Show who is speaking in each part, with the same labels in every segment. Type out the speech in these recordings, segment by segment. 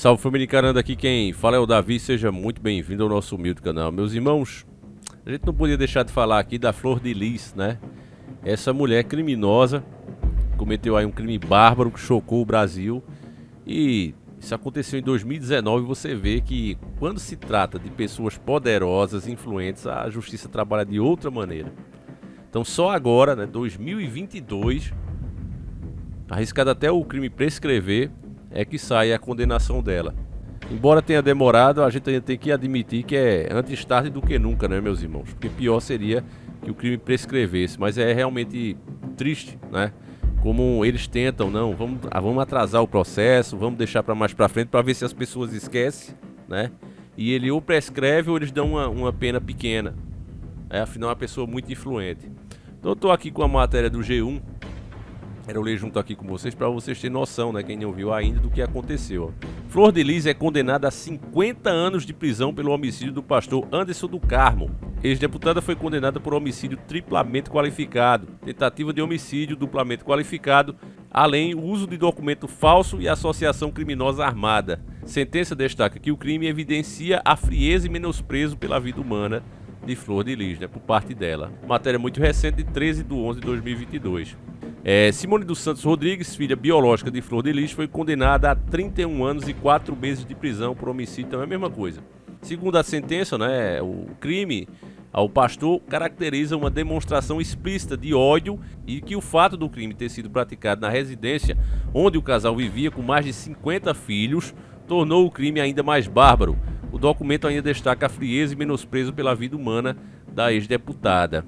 Speaker 1: Salve família encarando, aqui quem fala é o Davi, seja muito bem-vindo ao nosso humilde canal. Meus irmãos, a gente não podia deixar de falar aqui da Flor de Lis, né? Essa mulher criminosa cometeu aí um crime bárbaro que chocou o Brasil. E isso aconteceu em 2019, você vê que quando se trata de pessoas poderosas, influentes, a justiça trabalha de outra maneira. Então só agora, né, 2022, arriscado até o crime prescrever, é que sai a condenação dela. Embora tenha demorado, a gente ainda tem que admitir que é antes tarde do que nunca, né, meus irmãos? Porque pior seria que o crime prescrevesse, mas é realmente triste, né? Como eles tentam, não, vamos atrasar o processo, vamos deixar para mais para frente para ver se as pessoas esquecem, né? E ele ou prescreve ou eles dão uma pena pequena. Afinal é uma pessoa muito influente. Então eu tô aqui com a matéria do G1. Quero ler junto aqui com vocês para vocês terem noção, né, quem não viu ainda, do que aconteceu. Flor de Lis é condenada a 50 anos de prisão pelo homicídio do pastor Anderson do Carmo. Ex-deputada foi condenada por homicídio triplamente qualificado, tentativa de homicídio duplamente qualificado, além do uso de documento falso e associação criminosa armada. Sentença destaca que o crime evidencia a frieza e menosprezo pela vida humana de Flor de Lis, né, por parte dela. Matéria muito recente, de 13/11/2022. Simone dos Santos Rodrigues, filha biológica de Flor de Lis, foi condenada a 31 anos e 4 meses de prisão por homicídio, então é a mesma coisa. Segundo a sentença, né, o crime ao pastor caracteriza uma demonstração explícita de ódio e que o fato do crime ter sido praticado na residência onde o casal vivia com mais de 50 filhos tornou o crime ainda mais bárbaro. O documento ainda destaca a frieza e menosprezo pela vida humana da ex-deputada.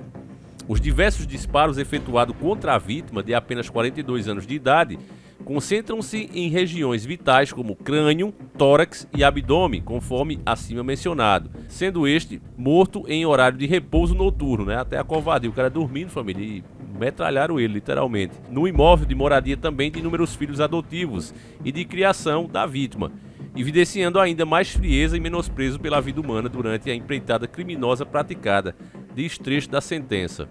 Speaker 1: Os diversos disparos efetuados contra a vítima, de apenas 42 anos de idade, concentram-se em regiões vitais como crânio, tórax e abdômen, conforme acima mencionado, sendo este morto em horário de repouso noturno, né? Até a covardia, o cara dormindo, família, e metralharam ele, literalmente. No imóvel de moradia também de inúmeros filhos adotivos e de criação da vítima, evidenciando ainda mais frieza e menosprezo pela vida humana durante a empreitada criminosa praticada, diz trecho da sentença.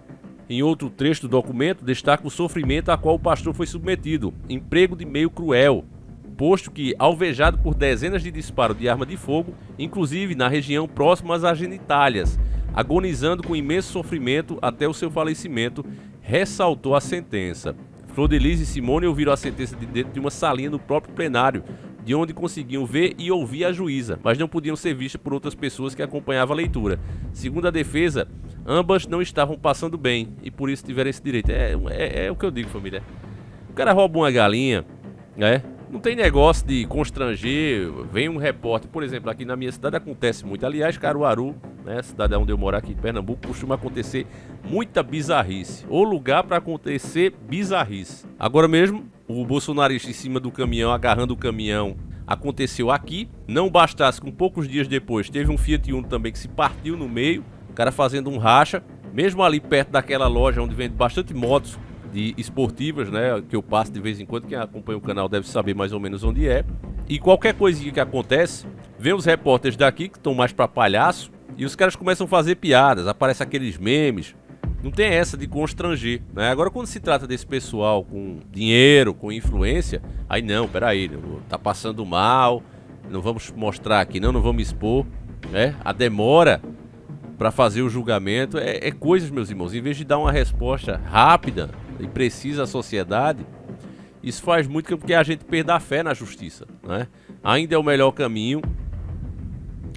Speaker 1: Em outro trecho do documento, destaca o sofrimento a qual o pastor foi submetido, emprego de meio cruel, posto que, alvejado por dezenas de disparos de arma de fogo, inclusive na região próxima às genitálias, agonizando com imenso sofrimento até o seu falecimento, ressaltou a sentença. Flor de Lis e Simone ouviram a sentença de dentro de uma salinha no próprio plenário, de onde conseguiam ver e ouvir a juíza, mas não podiam ser vistas por outras pessoas que acompanhavam a leitura. Segundo a defesa, ambas não estavam passando bem e por isso tiveram esse direito. É o que eu digo, família. O cara rouba uma galinha, né? Não tem negócio de constranger. Vem um repórter, por exemplo, aqui na minha cidade acontece muito. Aliás, Caruaru, né, cidade onde eu moro aqui em Pernambuco, costuma acontecer muita bizarrice. O lugar para acontecer bizarrice. Agora mesmo, o bolsonarista em cima do caminhão, agarrando o caminhão, aconteceu aqui. Não bastasse, com poucos dias depois, teve um Fiat Uno também que se partiu no meio. O cara fazendo um racha, mesmo ali perto daquela loja onde vende bastante motos de esportivas, né, que eu passo de vez em quando, quem acompanha o canal deve saber mais ou menos onde é. E qualquer coisinha que acontece, vem os repórteres daqui que estão mais pra palhaço e os caras começam a fazer piadas, aparecem aqueles memes. Não tem essa de constranger, né? Agora quando se trata desse pessoal com dinheiro, com influência, aí não, peraí, tá passando mal, não vamos mostrar aqui, não vamos expor, né? A demora para fazer o julgamento é coisas, meus irmãos, em vez de dar uma resposta rápida e precisa à sociedade, isso faz muito com que a gente perda a fé na justiça, né? Ainda é o melhor caminho,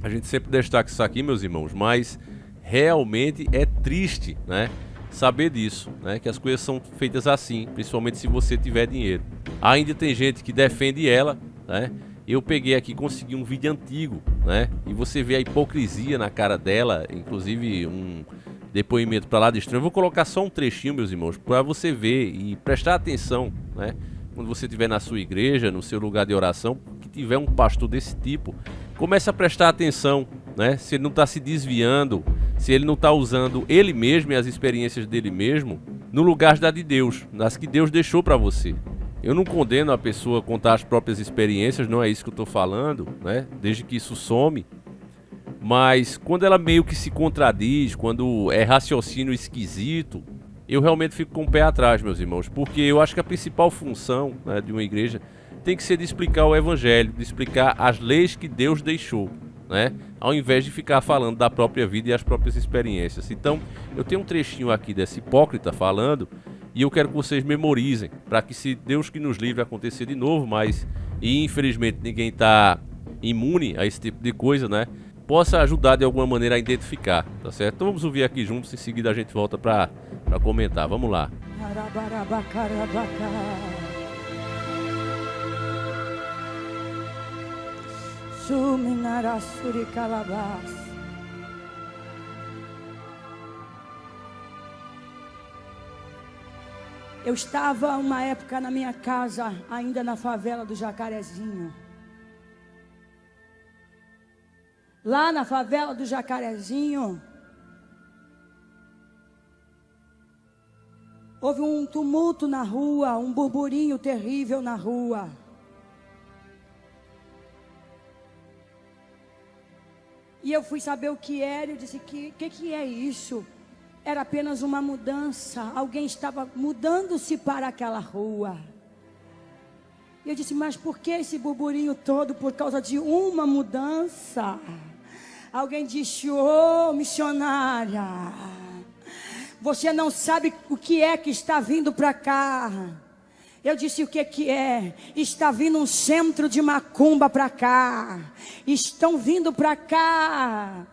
Speaker 1: a gente sempre destaca isso aqui, meus irmãos, mas realmente é triste, né, saber disso, né, que as coisas são feitas assim, principalmente se você tiver dinheiro. Ainda tem gente que defende ela, né? Eu peguei aqui, consegui um vídeo antigo, né? E você vê a hipocrisia na cara dela, inclusive um depoimento pra lá de estranho. Eu vou colocar só um trechinho, meus irmãos, para você ver e prestar atenção, né? Quando você estiver na sua igreja, no seu lugar de oração, que tiver um pastor desse tipo, comece a prestar atenção, né? Se ele não está se desviando, se ele não está usando ele mesmo e as experiências dele mesmo no lugar da de Deus, nas que Deus deixou para você. Eu não condeno a pessoa contar as próprias experiências, não é isso que eu estou falando, né? Desde que isso some. Mas quando ela meio que se contradiz, quando é raciocínio esquisito, eu realmente fico com o pé atrás, meus irmãos. Porque eu acho que a principal função, né, de uma igreja tem que ser de explicar o evangelho, de explicar as leis que Deus deixou, né? Ao invés de ficar falando da própria vida e as próprias experiências. Então, eu tenho um trechinho aqui desse hipócrita falando, e eu quero que vocês memorizem, para que, se Deus que nos livre acontecer de novo, mas e infelizmente ninguém está imune a esse tipo de coisa, né? Possa ajudar de alguma maneira a identificar, tá certo? Então vamos ouvir aqui juntos, em seguida a gente volta para comentar. Vamos lá.
Speaker 2: Eu estava uma época na minha casa, ainda na favela do Jacarezinho. Lá na favela do Jacarezinho, houve um tumulto na rua, um burburinho terrível na rua. E eu fui saber o que era, eu disse, que é isso? Era apenas uma mudança, alguém estava mudando-se para aquela rua. E eu disse, mas por que esse burburinho todo? Por causa de uma mudança. Alguém disse, ô missionária, você não sabe o que é que está vindo para cá. Eu disse, o que é? Está vindo um centro de macumba para cá. Estão vindo para cá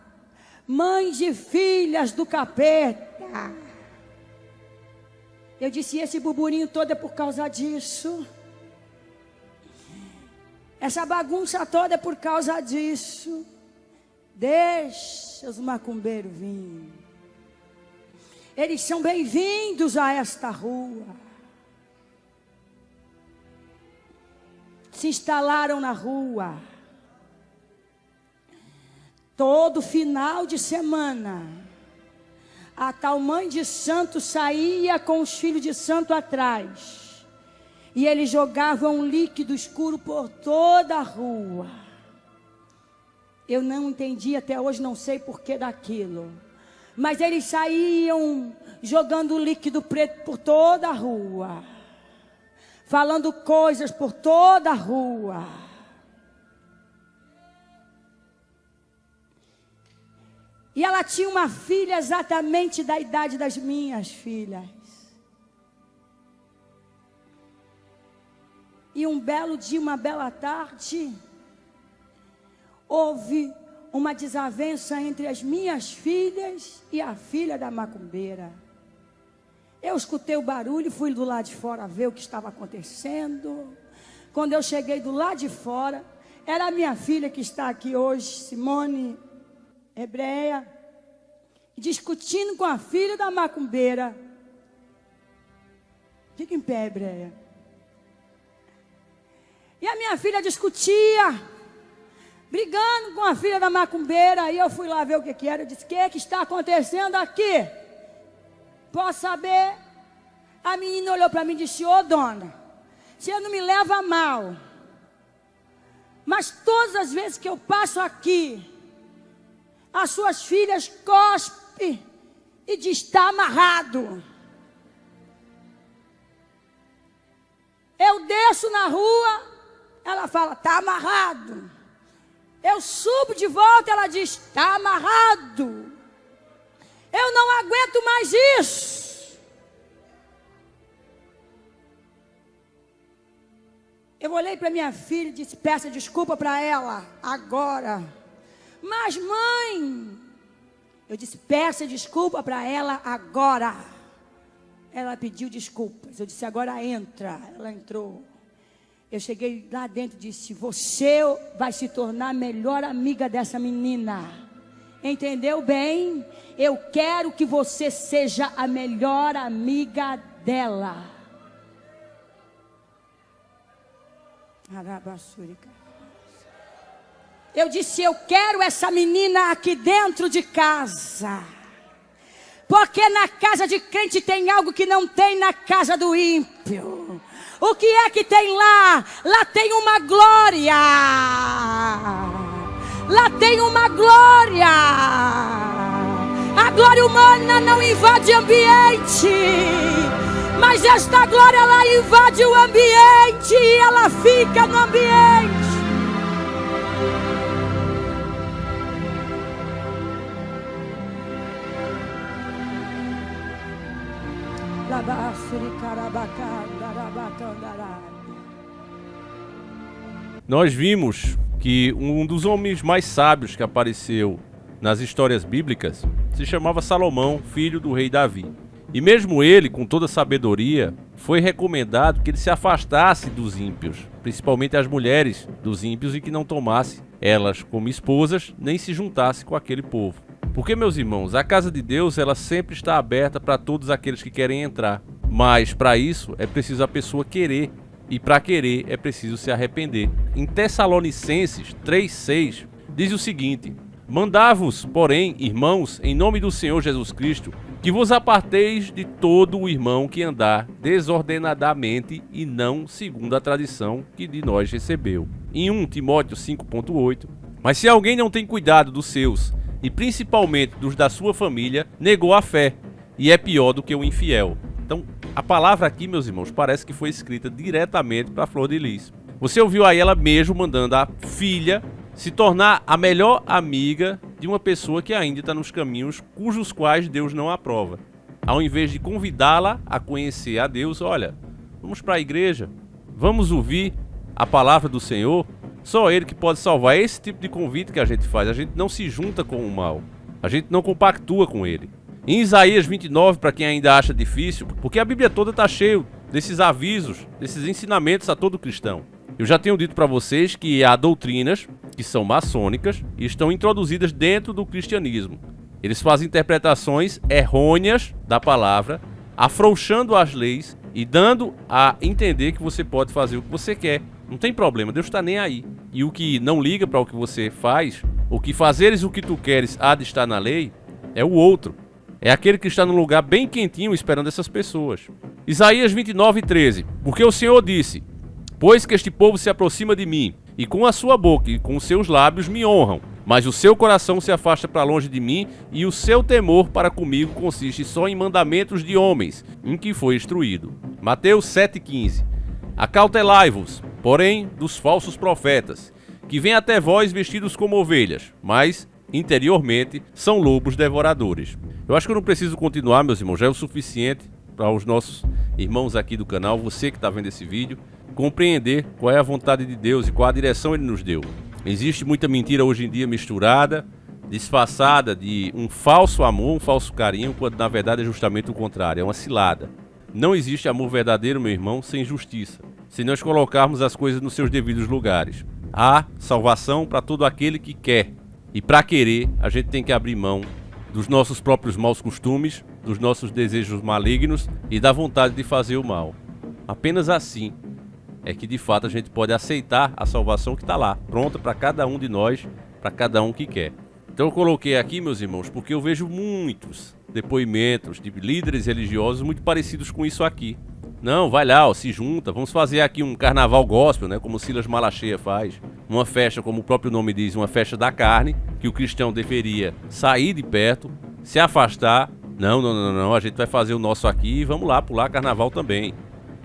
Speaker 2: mães e filhas do capeta. Eu disse, esse burburinho todo é por causa disso. Essa bagunça toda é por causa disso. Deixa os macumbeiros vir. Eles são bem-vindos a esta rua. Se instalaram na rua. Todo final de semana, a tal mãe de santo saía com os filhos de santo atrás. E eles jogavam um líquido escuro por toda a rua. Eu não entendi até hoje, não sei porquê daquilo. Mas eles saíam jogando líquido preto por toda a rua. Falando coisas por toda a rua. E ela tinha uma filha exatamente da idade das minhas filhas. E um belo dia, uma bela tarde, houve uma desavença entre as minhas filhas e a filha da macumbeira. Eu escutei o barulho e fui do lado de fora ver o que estava acontecendo. Quando eu cheguei do lado de fora, era a minha filha que está aqui hoje, Simone, hebreia, discutindo com a filha da macumbeira. Fica em pé, hebreia. E a minha filha discutia, brigando com a filha da macumbeira. E eu fui lá ver o que era. Eu disse, o que está acontecendo aqui? Posso saber? A menina olhou para mim e disse, ô dona, você não me leva a mal, mas todas as vezes que eu passo aqui, as suas filhas cospem e diz, está amarrado. Eu desço na rua, ela fala, está amarrado. Eu subo de volta, ela diz, está amarrado. Eu não aguento mais isso. Eu olhei para minha filha e disse, peça desculpa para ela agora. Mas mãe, eu disse, peça desculpa para ela agora. Ela pediu desculpas. Eu disse, agora entra. Ela entrou. Eu cheguei lá dentro e disse, você vai se tornar a melhor amiga dessa menina. Entendeu bem? Eu quero que você seja a melhor amiga dela. Eu disse, eu quero essa menina aqui dentro de casa. Porque na casa de crente tem algo que não tem na casa do ímpio. O que é que tem lá? Lá tem uma glória. Lá tem uma glória. A glória humana não invade ambiente, mas Mas esta glória, ela invade o ambiente e ela fica no ambiente.
Speaker 1: Nós vimos que um dos homens mais sábios que apareceu nas histórias bíblicas se chamava Salomão, filho do rei Davi. E mesmo ele, com toda a sabedoria, foi recomendado que ele se afastasse dos ímpios, principalmente as mulheres dos ímpios, e que não tomasse elas como esposas, nem se juntasse com aquele povo. Porque, meus irmãos, a casa de Deus, ela sempre está aberta para todos aqueles que querem entrar. Mas, para isso, é preciso a pessoa querer. E para querer, é preciso se arrepender. Em Tessalonicenses 3,6, diz o seguinte: Mandai-vos, porém, irmãos, em nome do Senhor Jesus Cristo, que vos aparteis de todo o irmão que andar desordenadamente e não segundo a tradição que de nós recebeu. Em 1 Timóteo 5,8, mas se alguém não tem cuidado dos seus, e principalmente dos da sua família, negou a fé, e é pior do que o infiel. Então, a palavra aqui, meus irmãos, parece que foi escrita diretamente para Flor de Lis. Você ouviu aí ela mesmo mandando a filha se tornar a melhor amiga de uma pessoa que ainda está nos caminhos cujos quais Deus não aprova. Ao invés de convidá-la a conhecer a Deus, olha, vamos para a igreja, vamos ouvir a palavra do Senhor. Só Ele que pode salvar. É esse tipo de convite que a gente faz. A gente não se junta com o mal, a gente não compactua com ele. Em Isaías 29, para quem ainda acha difícil, porque a Bíblia toda está cheia desses avisos, desses ensinamentos a todo cristão. Eu já tenho dito para vocês que há doutrinas que são maçônicas e estão introduzidas dentro do cristianismo. Eles fazem interpretações errôneas da palavra, afrouxando as leis e dando a entender que você pode fazer o que você quer. Não tem problema, Deus está nem aí. E o que não liga para o que você faz, o que fazeres o que tu queres há de estar na lei, é o outro. É aquele que está num lugar bem quentinho esperando essas pessoas. Isaías 29:13. Porque o Senhor disse: Pois que este povo se aproxima de mim, e com a sua boca e com os seus lábios me honram, mas o seu coração se afasta para longe de mim, e o seu temor para comigo consiste só em mandamentos de homens, em que foi instruído. Mateus 7,15. Acautelai-vos, porém, dos falsos profetas, que vêm até vós vestidos como ovelhas, mas interiormente são lobos devoradores. Eu acho que eu não preciso continuar, meus irmãos, já é o suficiente para os nossos irmãos aqui do canal, você que está vendo esse vídeo, compreender qual é a vontade de Deus e qual a direção Ele nos deu. Existe muita mentira hoje em dia misturada, disfarçada de um falso amor, um falso carinho, quando na verdade é justamente o contrário, é uma cilada. Não existe amor verdadeiro, meu irmão, sem justiça, se nós colocarmos as coisas nos seus devidos lugares. Há salvação para todo aquele que quer, e para querer a gente tem que abrir mão dos nossos próprios maus costumes, dos nossos desejos malignos e da vontade de fazer o mal. Apenas assim é que de fato a gente pode aceitar a salvação que está lá, pronta para cada um de nós, para cada um que quer. Então eu coloquei aqui, meus irmãos, porque eu vejo muitos depoimentos de líderes religiosos muito parecidos com isso aqui. Não, vai lá, ó, se junta, vamos fazer aqui um carnaval gospel, né, como Silas Malacheia faz. Uma festa, como o próprio nome diz, uma festa da carne, que o cristão deveria sair de perto, se afastar. Não, a gente vai fazer o nosso aqui e vamos lá pular carnaval também.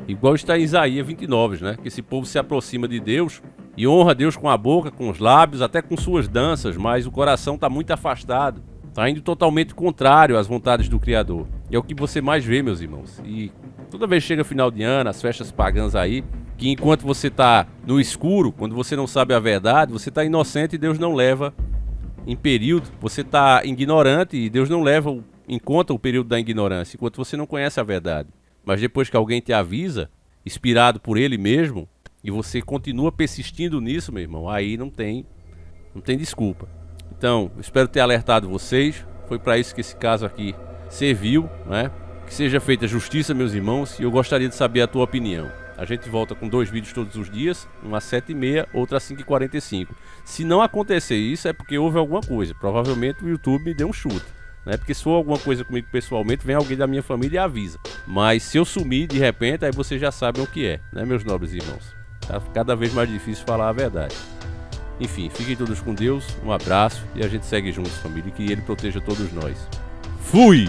Speaker 1: Igual está em Isaías 29, né, que esse povo se aproxima de Deus e honra Deus com a boca, com os lábios, até com suas danças, mas o coração está muito afastado. Está indo totalmente contrário às vontades do Criador. E é o que você mais vê, meus irmãos. E toda vez que chega final de ano, as festas pagãs aí, que enquanto você está no escuro, quando você não sabe a verdade, você está inocente e Deus não leva em período. Você está ignorante e Deus não leva em conta o período da ignorância, enquanto você não conhece a verdade. Mas depois que alguém te avisa, inspirado por ele mesmo, e você continua persistindo nisso, meu irmão, aí não tem desculpa. Então, eu espero ter alertado vocês. Foi para isso que esse caso aqui serviu, né? Que seja feita justiça, meus irmãos, e eu gostaria de saber a tua opinião. A gente volta com 2 vídeos todos os dias, um às 7h30, outro às 5h45. Se não acontecer isso, é porque houve alguma coisa. Provavelmente o YouTube me deu um chute, né? Porque se for alguma coisa comigo pessoalmente, vem alguém da minha família e avisa. Mas se eu sumir de repente, aí vocês já sabem o que é, né, meus nobres irmãos? Tá cada vez mais difícil falar a verdade. Enfim, fiquem todos com Deus, um abraço e a gente segue juntos, família, e que Ele proteja todos nós. Fui!